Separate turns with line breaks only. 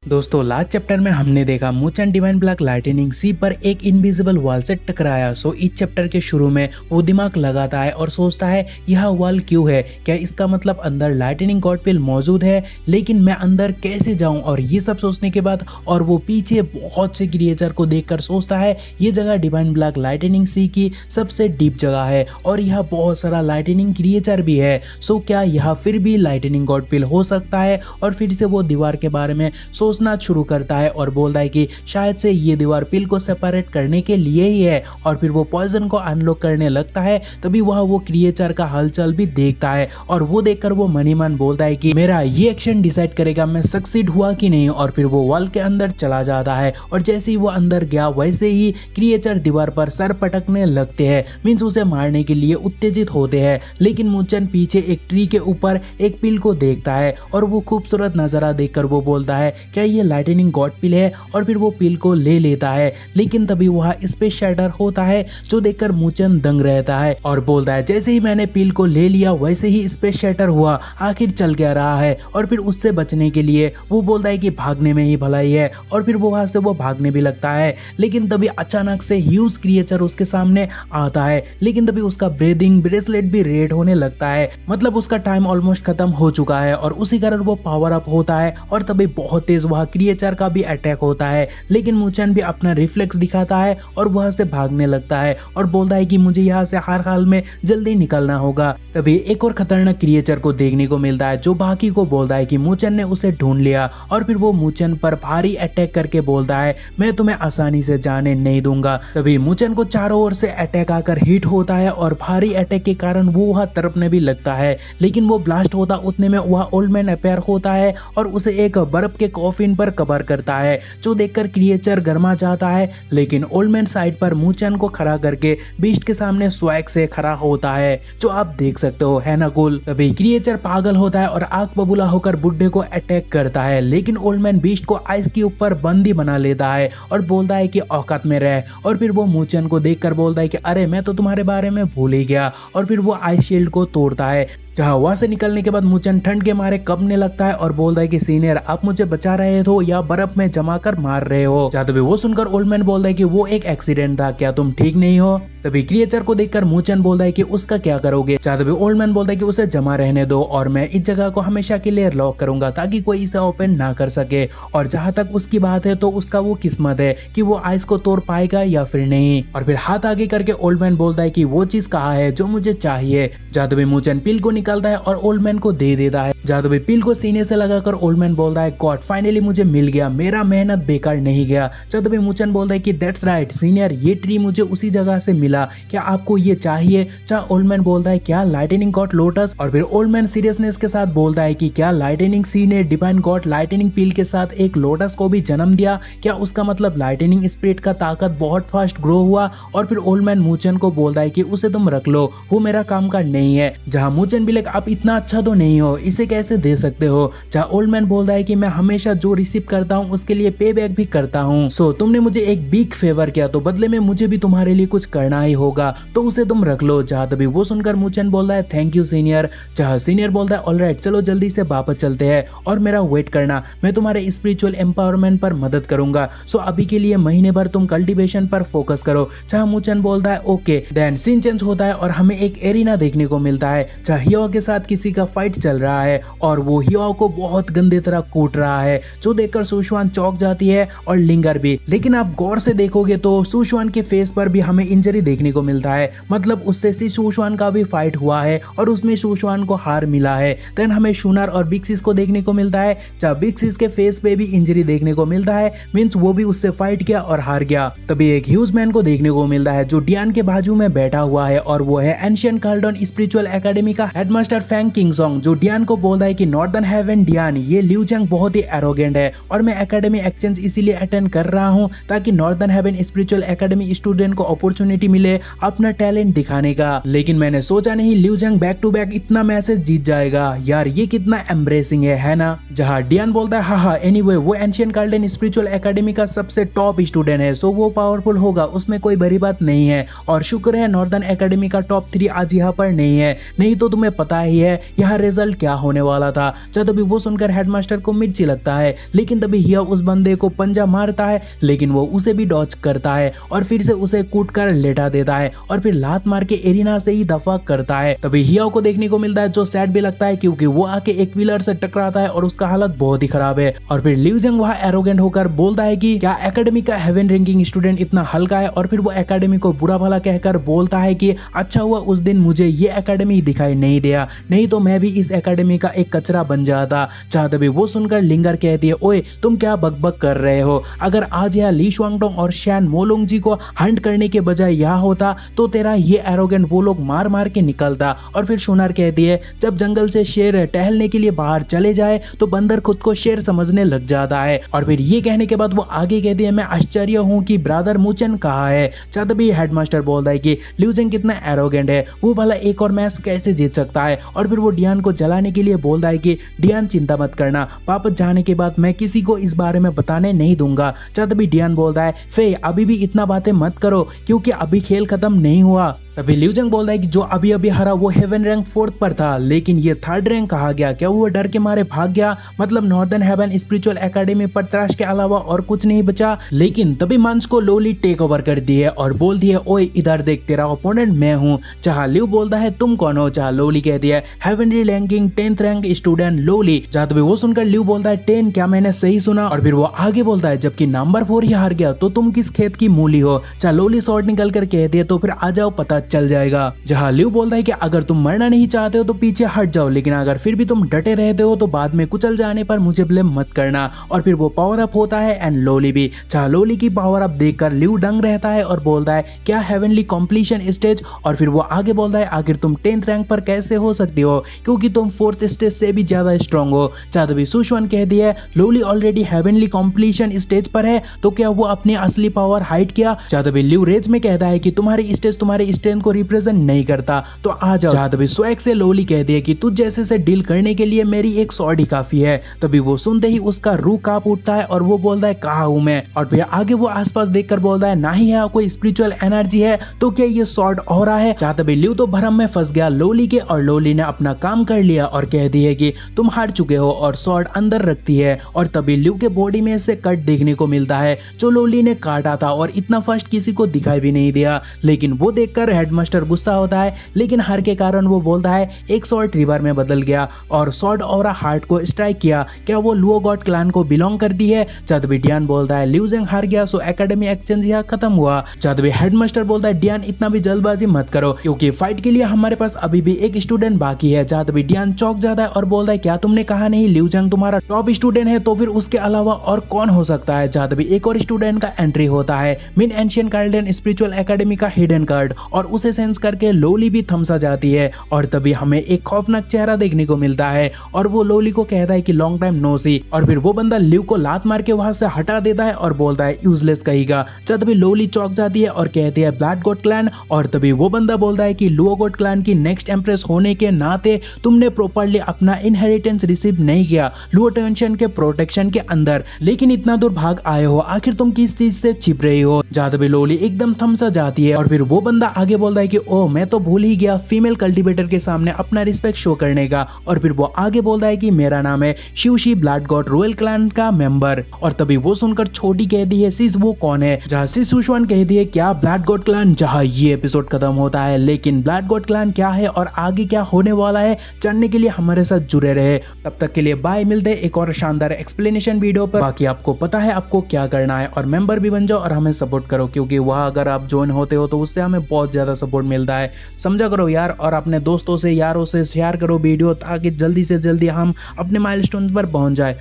दोस्तों last chapter में हमने देखा मुचेन डिवाइन ब्लैक लाइटनिंग सी पर एक इनविजिबल वॉल से टकराया। इस चैप्टर के शुरू में वो दिमाग लगाता है और सोचता है यह वॉल क्यों है, क्या इसका मतलब अंदर लाइटनिंग गॉड पिल मौजूद है, लेकिन मैं अंदर कैसे जाऊं। और ये सब सोचने के बाद और वो पीछे बहुत से क्रिएचर को देखकर सोचता है ये जगह डिवाइन ब्लैक लाइटनिंग सी की सबसे डीप जगह है और यह बहुत सारा लाइटनिंग क्रिएचर भी है। क्या यह फिर भी लाइटनिंग गॉड पिल हो सकता है। और फिर से वो दीवार के बारे में सोचना शुरू करता है और बोलता है कि शायद से ये दीवार पिल को सेपरेट करने के लिए ही है। और फिर वो पॉइजन को अनलॉक करने लगता है। तभी वह वो क्रिएचर का हलचल भी देखता है और वो देखकर वो मन ही मन बोलता है कि मेरा ये एक्शन डिसाइड करेगा मैं सक्सीड हुआ कि नहीं। और फिर वो वॉल के अंदर चला जाता है और जैसे ही वो अंदर गया वैसे ही क्रिएचर दीवार पर सर पटकने लगते हैं, मीन्स उसे मारने के लिए उत्तेजित होते हैं। लेकिन मुचेन पीछे एक ट्री के ऊपर एक पिल को देखता है और वो खूबसूरत नजारा देखकर वो बोलता है क्या ये लाइटनिंग गॉड पिल है। और फिर वो पिल को ले लेता है। लेकिन तभी वह स्पेस शैटर होता है जो देखकर मुचेन दंग रहता है और बोलता है जैसे ही मैंने पिल को ले लिया वैसे ही स्पेस शैटर हुआ, आखिर चल क्या रहा है। और फिर उससे बचने के लिए वो बोलता है कि भागने में ही भलाई है। और फिर वो वहां से वो भागने भी लगता है। लेकिन तभी अचानक से ह्यूज क्रिएचर उसके सामने आता है। लेकिन तभी उसका ब्रीदिंग ब्रेसलेट भी रेड होने लगता है, मतलब उसका टाइम ऑलमोस्ट खत्म हो चुका है और उसी कारण वो पावर अप होता है। और तभी बहुत तेज वह क्रिएचर का भी अटैक होता है। लेकिन मुचेन भी अपना रिफ्लेक्स दिखाता है और वहां से भागने लगता है और बोलता है कि मुझे यहाँ से हर हाल में जल्दी निकलना होगा। तभी एक और खतरनाक क्रिएचर को देखने को मिलता है जो बाकी को बोलता है कि मुचेन ने उसे ढूंढ लिया। और फिर वो मुचेन पर भारी अटैक करके बोलता है मैं तुम्हें आसानी से जाने नहीं दूंगा। तभी मुचेन को चारों ओर से अटैक आकर हिट होता है और भारी अटैक के कारण वो वहां तड़पने भी लगता है। लेकिन वो ब्लास्ट होता उतने में वह ओल्ड मैन अपेयर होता है और उसे एक बर्फ के कॉफिन पर कवर करता है जो देखकर क्रिएचर गरमा जाता है। लेकिन ओल्ड मैन साइड पर मुचेन को खड़ा करके बीस्ट के सामने स्वैग से खड़ा होता है जो आप देख सकते हो, है ना कूल। तभी क्रिएचर पागल होता है और आग बबूला होकर बुड्ढे को अटैक करता है। लेकिन ओल्ड मैन बीस्ट को आइस के ऊपर बंदी बना लेता है और बोलता है कि औकात में रह। और फिर वो मुचेन को देखकर बोलता है कि अरे मैं तो तुम्हारे बारे में भूल ही गया। और फिर वो आइस शील्ड को तोड़ता है। जहां वहां से निकलने के बाद मुचेन ठंड के मारे कंपने लगता है और बोलता है कि सीनियर आप मुझे बचा रहे हो या बर्फ में जमा कर मार रहे हो। जहां तभी वो सुनकर ओल्ड मैन बोलता है कि वो एक एक्सीडेंट था, क्या तुम ठीक नहीं हो। तभी क्रिएचर को देखकर मुचेन बोलता है कि उसका क्या करोगे। जहां तभी ओल्ड मैन बोलता है कि उसे जमा रहने दो और मैं इस जगह को हमेशा के लिए लॉक करूंगा ताकि कोई इसे ओपन ना कर सके। और जहां तक उसकी बात है तो उसका वो किस्मत है कि वो आइस को तोड़ पाएगा या फिर नहीं। और फिर हाथ आगे करके ओल्ड मैन बोलता है कि वो चीज कहाँ है जो मुझे चाहिए। जहां तभी मुचेन पिल को निकालता है और ओल्ड मैन को दे देता है। जहां तभी पिल को सीने से लगाकर ओल्ड मैन बोलता है गॉड फाइनली मुझे मिल गया, मेरा मेहनत बेकार नहीं गया। जहां तभी मुचेन बोलता है कि दैट्स राइट सीनियर, ये ट्री मुझे उसी जगह से मिला, क्या आपको ये चाहिए। जहां ओल्ड मैन बोलता है क्या लाइटनिंग गॉड लोटस। और फिर ओल्ड मैन सीरियसनेस के साथ बोलता है कि क्या लाइटनिंग सी ने डिवाइन गॉड लाइटनिंग पिल के साथ एक लोटस को भी जन्म दिया, क्या उसका मतलब लाइटनिंग स्पिरिट का ताकत बहुत फास्ट ग्रो हुआ। और फिर ओल्ड मैन मुचेन को बोलता है कि उसे तुम रख लो, वो मेरा काम का नहीं है। जहां मुचेन भी लाइक आप इतना अच्छा तो नहीं हो, इसे कैसे दे सकते हो। जहां ओल्ड मैन बोलता है कि मैं हमेशा जो रिसीव करता हूँ उसके लिए पे बैक भी करता हूँ। तुमने मुझे एक बिग फेवर किया तो बदले में मुझे भी तुम्हारे लिए कुछ करना ही होगा, तो उसे तुम रख लो। जहां तभी वो सुनकर मुचेन बोलता है थैंक यू सीनियर। जहां सीनियर बोलता है ऑलराइट चलो जल्दी से वापस चलते हैं और मेरा वेट करना, मैं तुम्हारे स्पिरिचुअल एम्पावरमेंट पर मदद करूंगा। अभी के लिए महीने भर तुम कल्टीवेशन पर फोकस करो। जहां मुचेन बोलता है ओके। देन सीन चेंज होता है और हमें एक एरिना देखने को मिलता है जहां हियो के साथ किसी का फाइट चल रहा है और वो हियो को बहुत गंदे तरह कूट रहा है जो देखकर सुशवान चौंक जाती है और लिंगर भी। लेकिन आप गौर से देखोगे तो सुशवान के फेस पर भी हमें इंजरी देखने को मिलता है, मतलब उससे सुशवान का भी फाइट हुआ है और उसमें सुशवान को हार मिला है। देन हमें शूनर और बिग सिस को देखने को मिलता है जहाँ बिग सिस के फेस पे भी इंजरी देखने को मिलता है, मीन्स वो भी उससे फाइट किया और हार गया। तभी एक ह्यूज मैन को देखने को मिलता है जो डियान के बाजू में बैठा हुआ है और वो है एंशिएंट कार्लडन स्पिरिचुअल एकेडमी का हेडमास्टर फैंग किंगसोंग जो डियान को बोलता है कि नॉर्दर्न हेवन डियान, ये लिu जियांग बहुत ही एरोगेंट है और मैं एकेडमी एक्सचेंज इसीलिए अटेंड कर रहा हूँ ताकि northern heaven spiritual academy student को अपॉर्चुनिटी मिले अपना टैलेंट दिखाने का। लेकिन मैंने सोचा नहीं लिu जियांग बैक टू बैक इतना मैसेज जीत जाएगा, यार ये कितना एम्ब्रेसिंग है ना। जहाँ डियान बोलता है हाँ एनीवे वो एंशिएंट कार्लडन स्पिरिचुअल एकेडमी का सबसे टॉप स्टूडेंट है, वो पावरफुल होगा, उसमें कोई बड़ी बात नहीं है। और शुक्र है नॉर्दर्न एकेडमी का टॉप 3 आज यहाँ पर नहीं है, नहीं तो तुम्हें पता ही है यहाँ रिजल्ट क्या होने वाला था। तभी वो सुनकर हेडमास्टर को मिर्ची लगता है, लेकिन तभी हिया उस बंदे को पंजा मारता है, लेकिन वो उसे भी डॉच करता है और फिर से उसे कूट कर लेटा देता है और फिर लात मार के एरिना से ही दफा करता है। तभी हिया को देखने को मिलता है, जो सैड भी लगता है क्योंकि वो आके एक व्हीलर से टकराता है और उसका हालत बहुत ही खराब है। और फिर लिu जंग वहाँ एरोगेंट होकर बोलता है कि क्या एकेडमी का हेवन रैंकिंग स्टूडेंट इतना हल्का है, और फिर वो एकेडमी को बुरा भला कहकर बोलता है कि अच्छा हुआ उस दिन मुझे ये एकेडमी दिखाई नहीं दिया, नहीं तो मैं भी इस एकेडमी का एक कचरा बन जाता। तभी वो सुनकर लिंगर कहती है, ओए तुम क्या बकबक कर रहे हो, अगर आज यहाँ ली शुआंगडोंग और शैन मोलोंग जी को हंट करने के बजाय यहाँ होता तो तेरा ये एरोगेंट वो लोग मार मार के निकलता। और फिर शुनार कहती है, जब जंगल से शेर टहलने के लिए बाहर चले जाए तो बंदर खुद को शेर समझने लग जाता है। और फिर ये कहने के बाद वो आगे कहती है, मैं आश्चर्य हूँ कि ब्रदर मुचेन कहाँ है। तभी हेडमास्टर बोलता है कि लिu जंग कितना एरोगेंट है, वो भला एक और मैच कैसे जीत सकता है। और फिर वो डियान को जलाने के लिए बोलता है कि डियान चिंता मत करना, वापस जाने के बाद मैं किसी को इस बारे में बताने नहीं दूंगा। तभी डियान बोलता है, फे अभी भी इतना बातें मत करो क्योंकि अभी खेल खत्म नहीं हुआ। तभी लिu जंग बोलता है कि जो अभी अभी हरा वो हेवन रैंक 4th पर था, लेकिन ये 3rd रैंक कहा गया, क्या वो डर के मारे भाग गया, मतलब नॉर्दर्न हेवन स्पिरिचुअल एकेडमी पर त्राश के अलावा और कुछ नहीं बचा। लेकिन तभी मंच को लोली टेक ओवर कर दी है और बोल दिया, ओए इधर देख तेरा ओपोनेंट मैं हूँ। चाह लिu बोलता है, तुम कौन हो। चाह लोली कहती है, heavenly ranking 10th rank student lolly. जहाँ तभी वो सुनकर लिu बोलता है, 10 क्या मैंने सही सुना। और फिर वो आगे बोलता है, जबकि नंबर 4 ही हार गया तो तुम किस खेत की मूली हो। चाह लोली शॉर्ट निकल कर कहती है, तो फिर आ जाओ पता चल जाएगा। जहाँ लिu बोलता है कि अगर तुम मरना नहीं चाहते हो तो पीछे हट जाओ, लेकिन अगर फिर भी तुम डटे रहते हो तो बाद में कुचल जाने पर मुझे ब्लेम मत करना। और फिर वो पावर अप होता है एंड लोली भी। जहाँ लोली की पावर अप देखकर लिu दंग रहता है और बोलता है, क्या हेवनली कॉम्प्लीशन स्टेज। और फिर वो आगे बोलता है, आखिर तुम 10th रैंक पर कैसे हो सकती हो क्योंकि तुम 4th स्टेज से भी ज्यादा स्ट्रॉन्ग हो। चाह तभी सुशवन कहती है, lolly already heavenly completion stage पर है तो क्या वो अपनी असली पावर हाइड किया। चाह तभी लिu रेज में कहता है कि तुम्हारी स्टेज तुम्हारी स्ट्रेंथ को रिप्रेजेंट नहीं करता तो आ जाओ। जहाँ तभी स्वैग से लोली कहती है कि तुझ जैसे से डील करने के लिए मेरी एक स्वॉर्ड ही काफी है। तभी वो सुनते ही उसका रूह कांप उठता है और वो बोलता है, कहाँ हूँ मैं। और फिर आगे वो आसपास देखकर बोलता है, ना ही यहाँ कोई स्पिरिचुअल एनर्जी है तो क्या ये स्वॉर्ड हो रहा है। जहाँ तभी लिu तो भरम में फंस गया लोली के, और लोली ने अपना काम कर लिया और कह दी है कि तुम हार चुके हो और स्वॉर्ड अंदर रखती है। और तभी लिu के बॉडी में से कट देखने को मिलता है जो लोली ने काटा था, और इतना फास्ट किसी को दिखाई भी नहीं दिया। लेकिन वो देखकर हेडमास्टर गुस्सा होता है, लेकिन हार के कारण वो बोलता है, एक स्वॉर्ड रिवर में बदल गया और स्वॉर्ड ऑरा हार्ट को स्ट्राइक किया, क्या वो लुओ गॉड क्लैन को बिलोंग करती है। तभी डियान बोलता है, लिu जंग हार गया सो एकेडमी एक्सचेंज यहाँ खत्म हुआ। तभी हेडमास्टर बोलता है, डियान इतना भी जल्दबाजी मत करो क्योंकि फाइट के लिए हमारे पास अभी भी एक स्टूडेंट बाकी है। तभी डियान चौंक जाता है और बोलता है, क्या तुमने कहा नहीं लिu जंग तुम्हारा टॉप स्टूडेंट है, तो फिर उसके अलावा और कौन हो सकता है। तभी एक और स्टूडेंट का एंट्री होता है, मिन एंशियंट कार्डन स्पिरिचुअल एकेडमी का हिडन कार्ड, और उसे सेंस करके लोली भी थमसा जाती है। और तभी हमें एक खौफनाक चेहरा देखने को मिलता है और वो लोली को कहता है कि लॉन्ग टाइम नो सी। और फिर वो बंदा लिu को लात मार के वहां से हटा देता है और बोलता है, यूजलेस कहेगा। तभी लोली चौंक जाती है और कहती है, ब्लड गॉड क्लैन। और तभी वो बंदा बोलता है कि लुओ गॉड क्लैन की नेक्स्ट एम्प्रेस होने के नाते तुमने प्रॉपर्ली अपना इनहेरिटेंस रिसीव नहीं किया लुओ टेंशन के प्रोटेक्शन के अंदर, लेकिन इतना दूर भाग आए हो, आखिर तुम किस चीज से छिप रही हो। जहाँ तभी लोली एकदम थमसा जाती है। और फिर वो बंदा आगे बोलता है कि ओ मैं तो भूल ही गया फीमेल कल्टिवेटर के सामने अपना रिस्पेक्ट शो करने का। और फिर वो आगे बोलता है कि मेरा नाम है शिवशी ब्लड गॉड रॉयल क्लैन का मेंबर। और तभी वो सुनकर छोटी कहती है, सिस वो कौन है। जहाँ सिस सुशवन कहती है, क्या ब्लड गॉड क्लैन। जहाँ ये एपिसोड खत्म होता है, लेकिन ब्लड गॉड क्लैन क्या है और आगे क्या होने वाला है जानने के लिए हमारे साथ जुड़े रहे। तब तक के लिए बाय, मिलते हैं एक और शानदार एक्सप्लेनेशन वीडियो पर। बाकी आपको पता है आपको क्या करना है, और मेंबर भी बन जाओ और हमें सपोर्ट करो, क्योंकि वहाँ अगर आप ज्वाइन होते हो तो उससे हमें बहुत ज्यादा सपोर्ट मिलता है, समझा करो यार। और अपने दोस्तों से यारों से शेयर करो वीडियो, ताकि जल्दी से जल्दी हम अपने माइलस्टोन पर पहुंच जाए।